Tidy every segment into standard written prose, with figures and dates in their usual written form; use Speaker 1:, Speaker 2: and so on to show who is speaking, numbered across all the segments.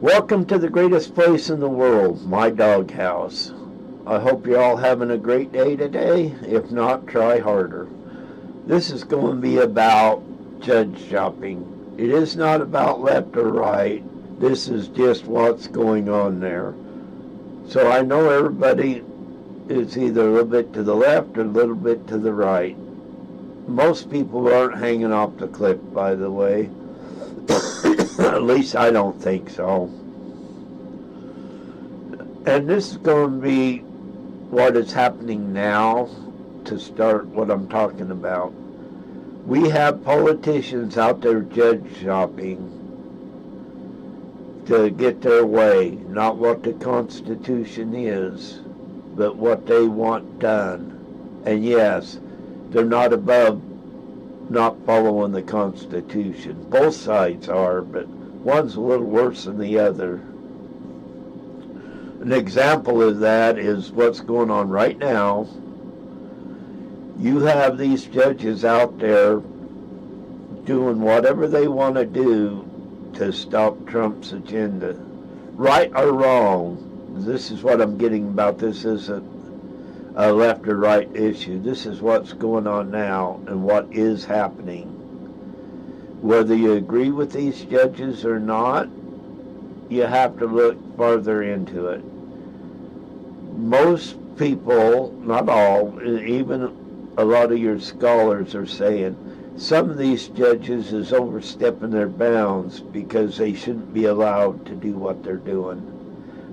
Speaker 1: Welcome to the greatest place in the world, my doghouse. I hope you're all having a great day today. If not, try harder. This is going to be about judge shopping. It is not about left or right. This is just what's going on there. So I know everybody is either a little bit to the left or a little bit to the right. Most people aren't hanging off the cliff, by the way. At least I don't think so. And this is going to be what is happening now to start what I'm talking about. We have politicians out there judge shopping to get their way, not what the Constitution is, but what they want done. And yes, they're not above not following the Constitution. Both sides are, but one's a little worse than the other. An example of that is what's going on right now. You have these judges out there doing whatever they want to do to stop Trump's agenda. Right or wrong, this is what I'm getting about. This isn't a left or right issue. This is what's going on now and what is happening. Whether you agree with these judges or not, you have to look farther into it. Most people, not all, even a lot of your scholars are saying some of these judges is overstepping their bounds because they shouldn't be allowed to do what they're doing.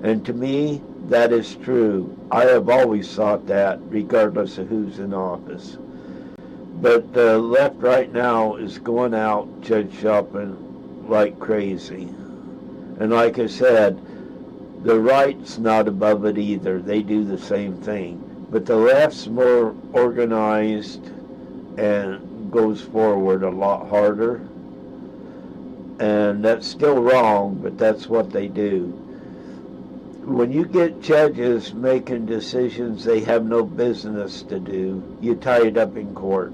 Speaker 1: And to me, that is true. I have always thought that, regardless of who's in office. But the left right now is going out judge shopping like crazy. And like I said, the right's not above it either. They do the same thing. But the left's more organized and goes forward a lot harder. And that's still wrong, but that's what they do. When you get judges making decisions they have no business to do, you tie it up in court.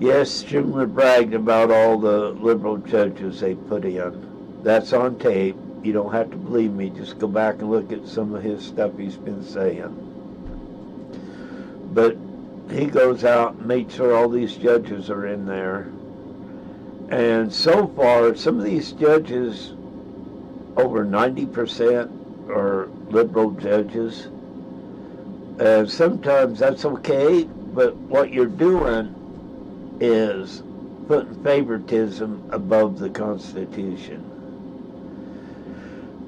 Speaker 1: Yes, Schindler bragged about all the liberal judges they put in. That's on tape. You don't have to believe me. Just go back and look at some of his stuff he's been saying. But he goes out and makes sure all these judges are in there. And so far, some of these judges, over 90%, are liberal judges. Sometimes that's okay, but what you're doing is putting favoritism above the Constitution.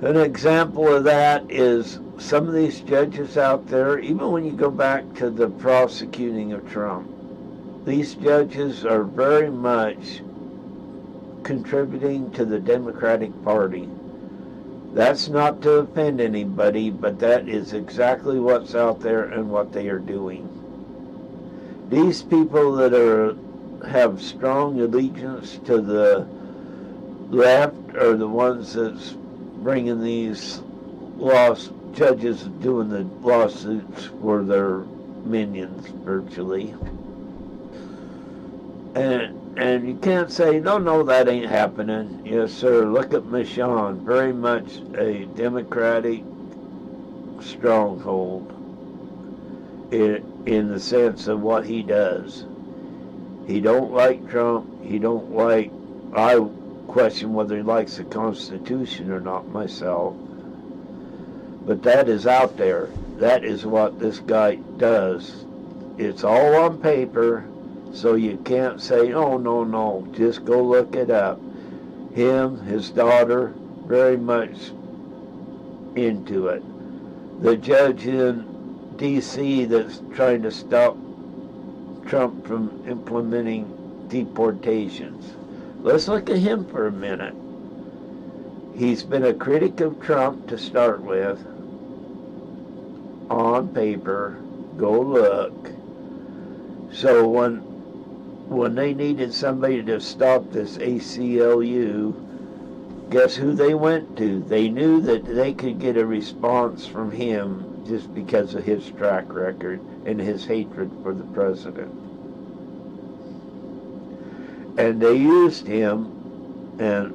Speaker 1: An example of that is some of these judges out there, even when you go back to the prosecuting of Trump, these judges are very much contributing to the Democratic Party. That's not to offend anybody, but that is exactly what's out there and what they are doing. These people that have strong allegiance to the left are the ones that's bringing these judges doing the lawsuits for their minions, virtually. And you can't say, no, that ain't happening. Yes, sir. Look at Michon, very much a Democratic stronghold in the sense of what he does. He don't like Trump. I question whether he likes the Constitution or not myself. But that is out there. That is what this guy does. It's all on paper. So you can't say, oh, no, just go look it up. Him, his daughter, very much into it. The judge in D.C. that's trying to stop Trump from implementing deportations. Let's look at him for a minute. He's been a critic of Trump to start with. On paper, go look. So when they needed somebody to stop this ACLU, guess who they went to? They knew that they could get a response from him just because of his track record and his hatred for the president. And they used him, and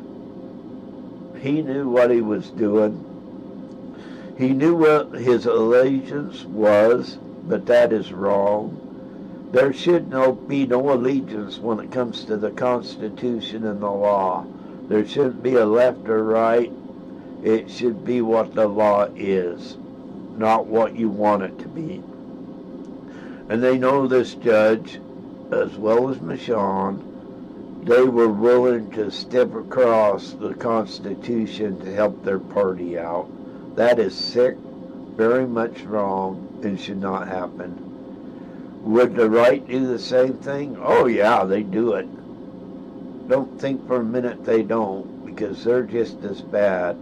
Speaker 1: he knew what he was doing. He knew what his allegiance was, but that is wrong. There should be no allegiance when it comes to the Constitution and the law. There shouldn't be a left or right. It should be what the law is, not what you want it to be. And they know this judge, as well as Michonne. They were willing to step across the Constitution to help their party out. That is sick, very much wrong, and should not happen. Would the right do the same thing? Oh yeah, they do it. Don't think for a minute they don't, because they're just as bad.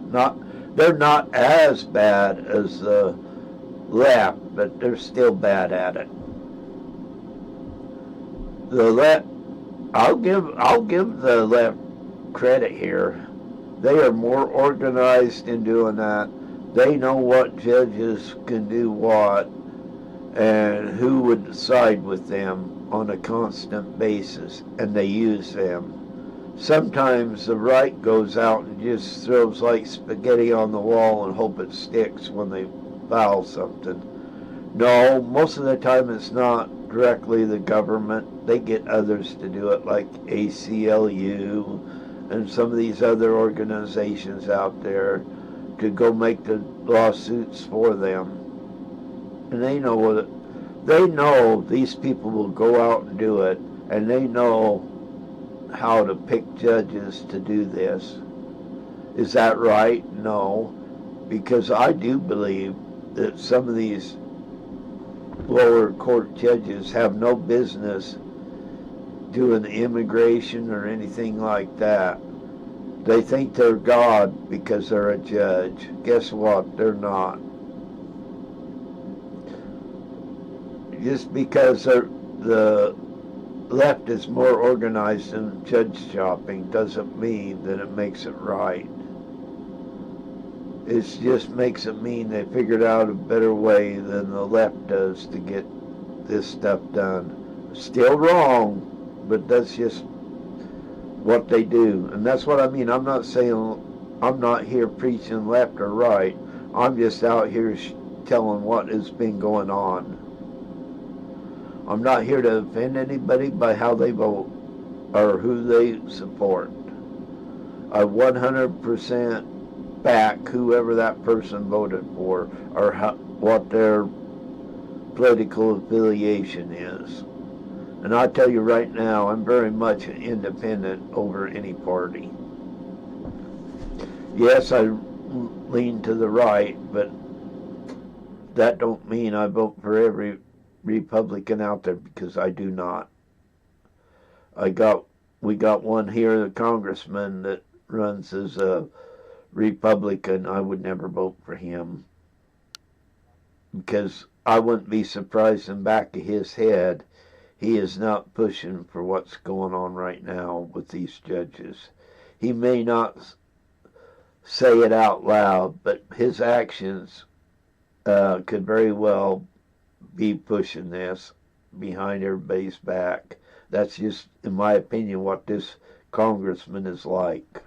Speaker 1: They're not as bad as the left, but they're still bad at it. The left, I'll give the left credit here. They are more organized in doing that. They know what judges can do what, and who would side with them on a constant basis, and they use them. Sometimes the right goes out and just throws like spaghetti on the wall and hope it sticks when they file something. No, most of the time it's not directly the government. They get others to do it, like ACLU and some of these other organizations out there, to go make the lawsuits for them. And they know these people will go out and do it, and they know how to pick judges to do this. Is that right? No, because I do believe that some of these lower court judges have no business doing immigration or anything like that. They think they're God because they're a judge. Guess what? They're not. Just because the left is more organized in judge shopping doesn't mean that it makes it right. It just makes it mean they figured out a better way than the left does to get this stuff done. Still wrong, but that's just what they do. And that's what I mean. I'm not saying, I'm not here preaching left or right. I'm just out here telling what has been going on. I'm not here to offend anybody by how they vote or who they support. I 100% back whoever that person voted for, or what their political affiliation is. And I tell you right now, I'm very much independent over any party. Yes, I lean to the right, but that don't mean I vote for every Republican out there, because I do not. We got one here, the congressman that runs as a Republican. I would never vote for him, because I wouldn't be surprised in the back of his head he is not pushing for what's going on right now with these judges. He may not say it out loud, but his actions could very well be pushing this behind everybody's back. That's just, in my opinion, what this congressman is like.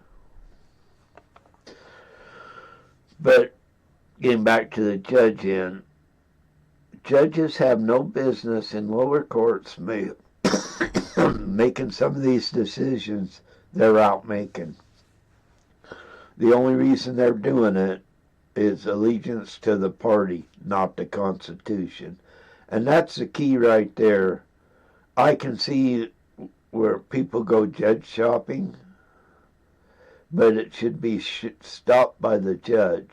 Speaker 1: But getting back to the judge end, judges have no business in lower courts making some of these decisions they're out making. The only reason they're doing it is allegiance to the party, not the Constitution. And that's the key right there. I can see where people go judge shopping, but it should be stopped by the judge.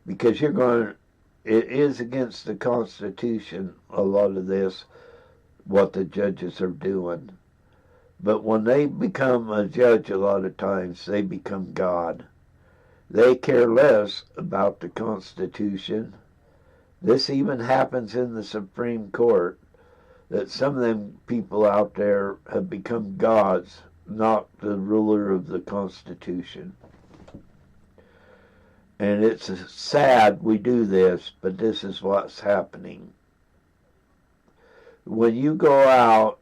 Speaker 1: Because it is against the Constitution, a lot of this, what the judges are doing. But when they become a judge, a lot of times, they become God. They care less about the Constitution. This even happens in the Supreme Court, that some of them people out there have become gods, not the ruler of the Constitution. And it's sad we do this, but this is what's happening. When you go out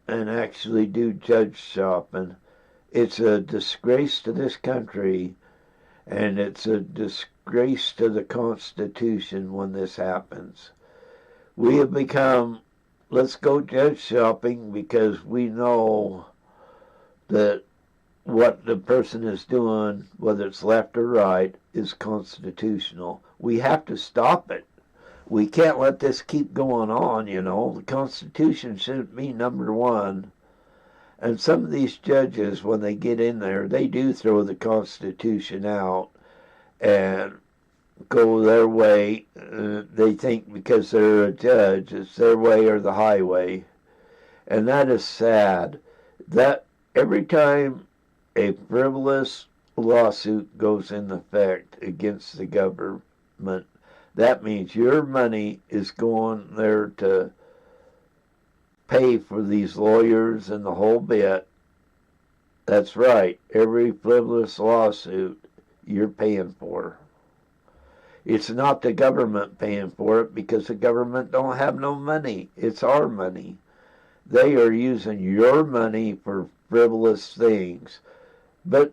Speaker 1: and actually do judge shopping, It's a disgrace to this country, and it's a disgrace to the Constitution when this happens. We have become, let's go judge shopping because we know that what the person is doing, whether it's left or right, is constitutional. We have to stop it. We can't let this keep going on, you know. The Constitution shouldn't be number one. And some of these judges, when they get in there, they do throw the Constitution out and go their way. They think because they're a judge, it's their way or the highway. And that is sad. That every time a frivolous lawsuit goes in effect against the government, that means your money is going there to pay for these lawyers and the whole bit. That's right. Every frivolous lawsuit you're paying for. It's not the government paying for it because the government don't have no money. It's our money. They are using your money for frivolous things. But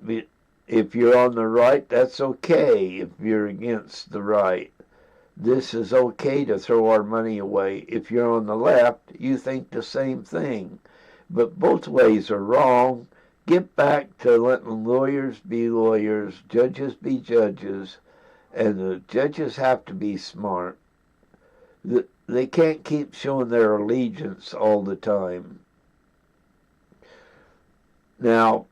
Speaker 1: if you're on the right, that's okay. If you're against the right, this is okay to throw our money away. If you're on the left, you think the same thing. But both ways are wrong. Get back to letting lawyers be lawyers, judges be judges, and the judges have to be smart. They can't keep showing their allegiance all the time. Now,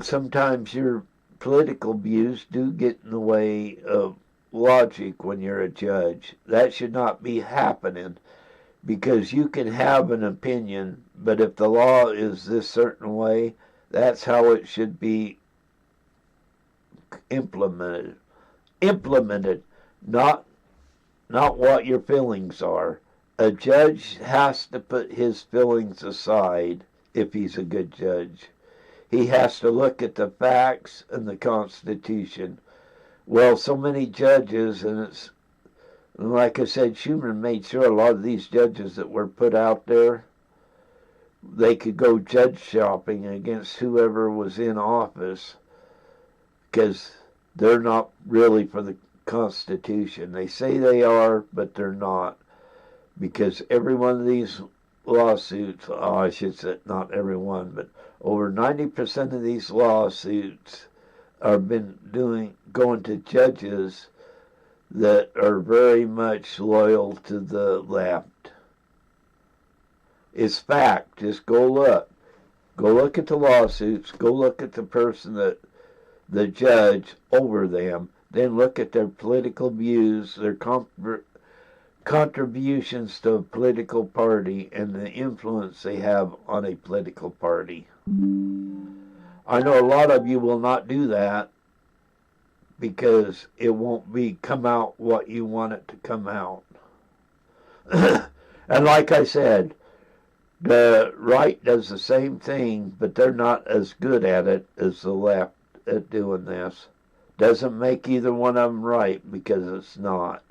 Speaker 1: sometimes your political views do get in the way of logic when you're a judge. That should not be happening because you can have an opinion, but if the law is this certain way, that's how it should be implemented. Not what your feelings are. A judge has to put his feelings aside if he's a good judge. He has to look at the facts and the Constitution. Well, so many judges, and it's like I said, Schumer made sure a lot of these judges that were put out there, they could go judge shopping against whoever was in office because they're not really for the Constitution. They say they are, but they're not. Because every one of these lawsuits, I should say not every one, but over 90% of these lawsuits have been going to judges that are very much loyal to the left. It's fact. Just go look. Go look at the lawsuits. Go look at the person that the judge over them. Then look at their political views, their contributions to a political party, and the influence they have on a political party. I know a lot of you will not do that because it won't come out what you want it to come out. And like I said, the right does the same thing, but they're not as good at it as the left at doing this. Doesn't make either one of them right because it's not.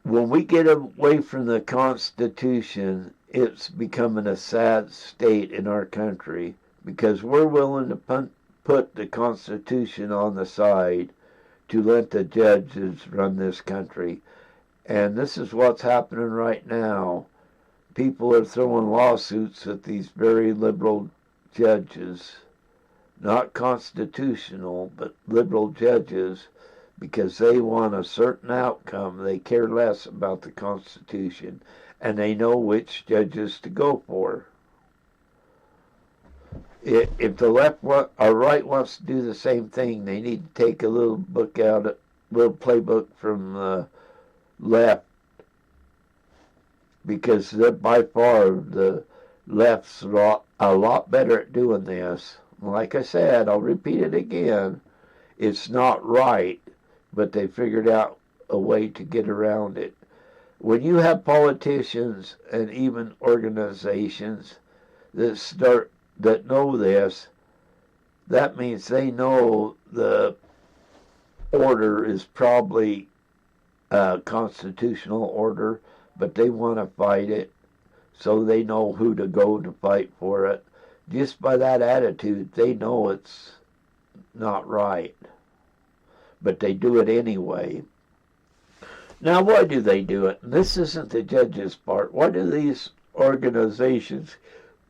Speaker 1: When we get away from the Constitution, it's becoming a sad state in our country because we're willing to put the Constitution on the side to let the judges run this country. And this is what's happening right now. People are throwing lawsuits at these very liberal judges, not constitutional, but liberal judges, because they want a certain outcome. They care less about the Constitution, and they know which judges to go for. If the left or right wants to do the same thing, they need to take a little book out, a little playbook from the left, because they're by far the left's a lot better at doing this. Like I said, I'll repeat it again. It's not right, but they figured out a way to get around it. When you have politicians and even organizations that know this, that means they know the order is probably a constitutional order, but they want to fight it, so they know who to go to fight for it. Just by that attitude, they know it's not right, but they do it anyway. Now, why do they do it? And this isn't the judge's part. Why do these organizations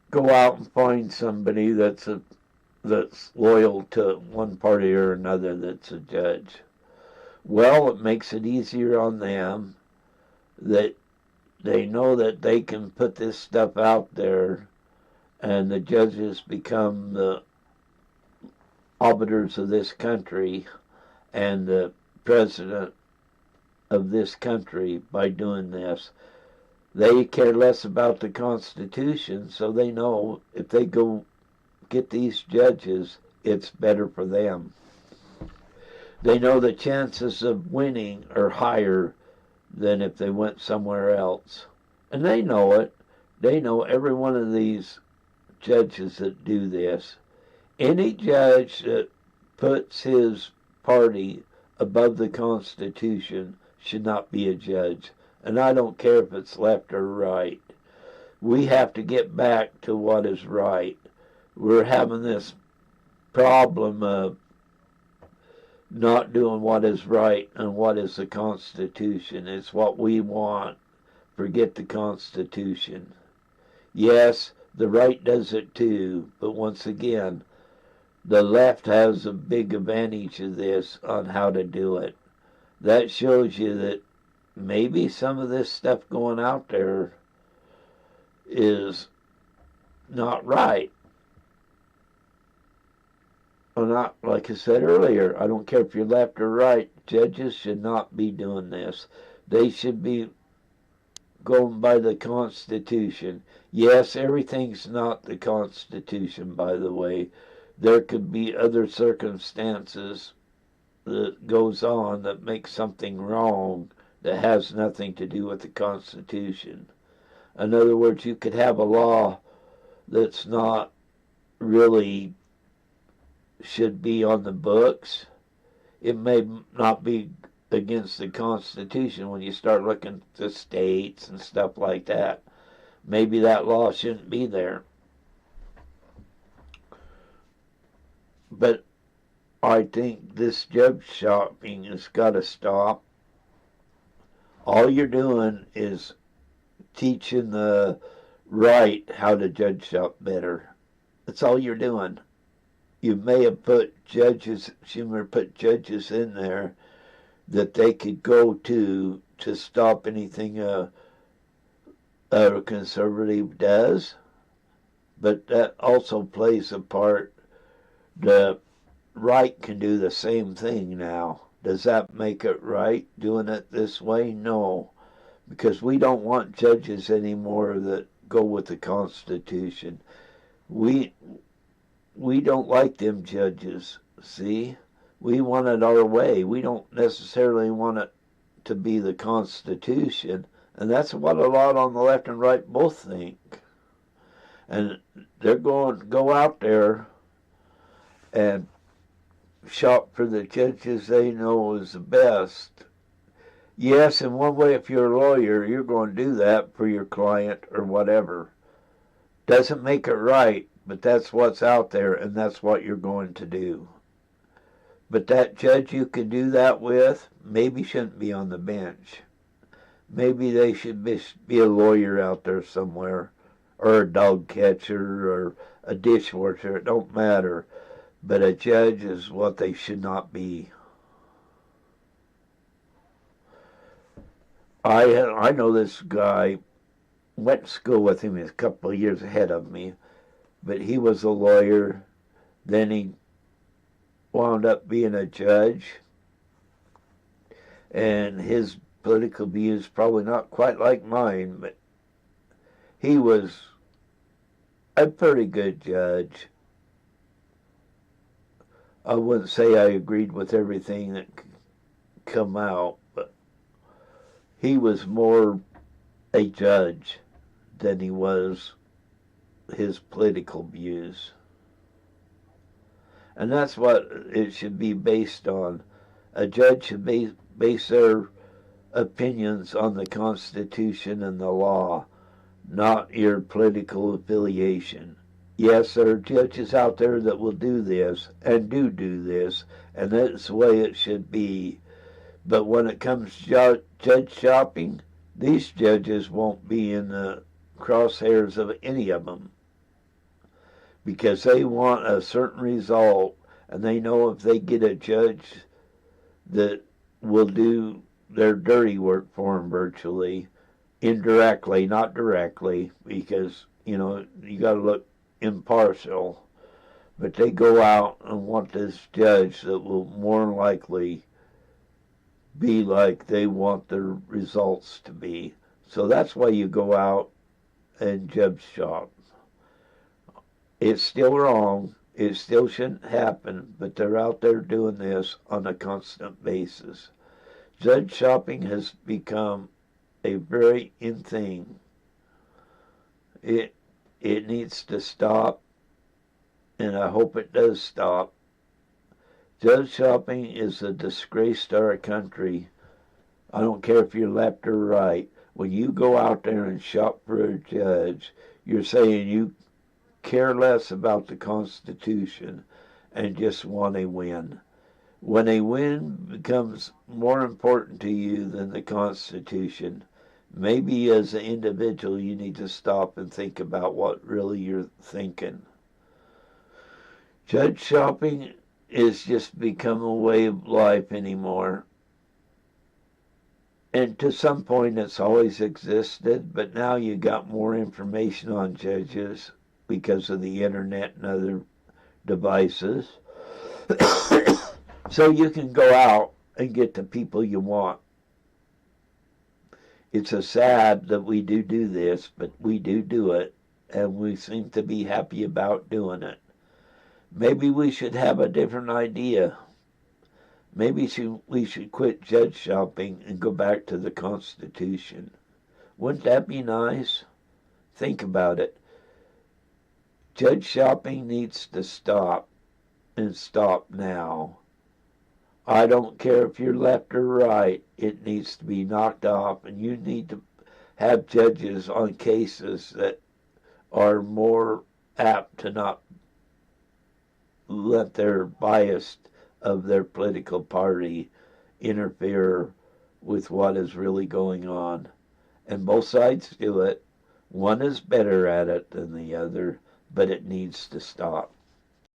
Speaker 1: go out and find somebody that's loyal to one party or another that's a judge? Well, it makes it easier on them that they know that they can put this stuff out there, and the judges become the arbiters of this country and the president of this country by doing this. They care less about the Constitution, so they know if they go get these judges, it's better for them. They know the chances of winning are higher than if they went somewhere else. And they know it. They know every one of these judges that do this. Any judge that puts his party above the Constitution should not be a judge. And I don't care if it's left or right. We have to get back to what is right. We're having this problem of not doing what is right and what is the Constitution. It's what we want. Forget the Constitution. Yes, the right does it too, but once again, the left has a big advantage of this on how to do it. That shows you that maybe some of this stuff going out there is not right. Or not, like I said earlier, I don't care if you're left or right, judges should not be doing this. They should be going by the Constitution. Yes, everything's not the Constitution, by the way. There could be other circumstances that goes on that makes something wrong that has nothing to do with the Constitution. In other words, you could have a law that's not really should be on the books. It may not be against the Constitution when you start looking at the states and stuff like that. Maybe that law shouldn't be there. But I think this judge shopping has got to stop. All you're doing is teaching the right how to judge shop better. That's all you're doing. You may have put judges, Schumer put judges in there that they could go to stop anything a conservative does, but that also plays a part. The right can do the same thing now. Does that make it right, doing it this way? No, because we don't want judges anymore that go with the Constitution. We don't like them judges, see? We want it our way. We don't necessarily want it to be the Constitution, and that's what a lot on the left and right both think. And they're going to go out there and shop for the judges they know is the best. Yes, in one way, if you're a lawyer, you're going to do that for your client or whatever. Doesn't make it right, but that's what's out there, and that's what you're going to do. But that judge you can do that with maybe shouldn't be on the bench. Maybe they should be a lawyer out there somewhere, or a dog catcher, or a dishwasher. It don't matter. But a judge is what they should not be. I know this guy, went to school with him, he's a couple of years ahead of me, but he was a lawyer. Then he wound up being a judge, and his political views probably not quite like mine, but he was a pretty good judge. I wouldn't say I agreed with everything that come out, but he was more a judge than he was his political views. And that's what it should be based on. A judge should base their opinions on the Constitution and the law, not your political affiliation. Yes, there are judges out there that will do this and do this, and that's the way it should be. But when it comes to judge shopping, these judges won't be in the crosshairs of any of them because they want a certain result, and they know if they get a judge that will do their dirty work for them virtually, indirectly, not directly, because, you got to look impartial. But they go out and want this judge that will more likely be like they want their results to be. So that's why you go out and judge shop. It's still wrong. It still shouldn't happen, but they're out there doing this on a constant basis. Judge shopping has become a very in thing. It needs to stop, and I hope it does stop. Judge shopping is a disgrace to our country. I don't care if you're left or right. When you go out there and shop for a judge, you're saying you care less about the Constitution and just want a win. When a win becomes more important to you than the Constitution, maybe as an individual you need to stop and think about what really you're thinking. Judge shopping is just become a way of life anymore. And to some point it's always existed, but now you got more information on judges because of the internet and other devices. So you can go out and get the people you want. It's a sad that we do this, but we do it, and we seem to be happy about doing it. Maybe we should have a different idea. Maybe we should quit judge shopping and go back to the Constitution. Wouldn't that be nice? Think about it. Judge shopping needs to stop, and stop now. I don't care if you're left or right. It needs to be knocked off, and you need to have judges on cases that are more apt to not let their bias of their political party interfere with what is really going on. And both sides do it. One is better at it than the other, but it needs to stop.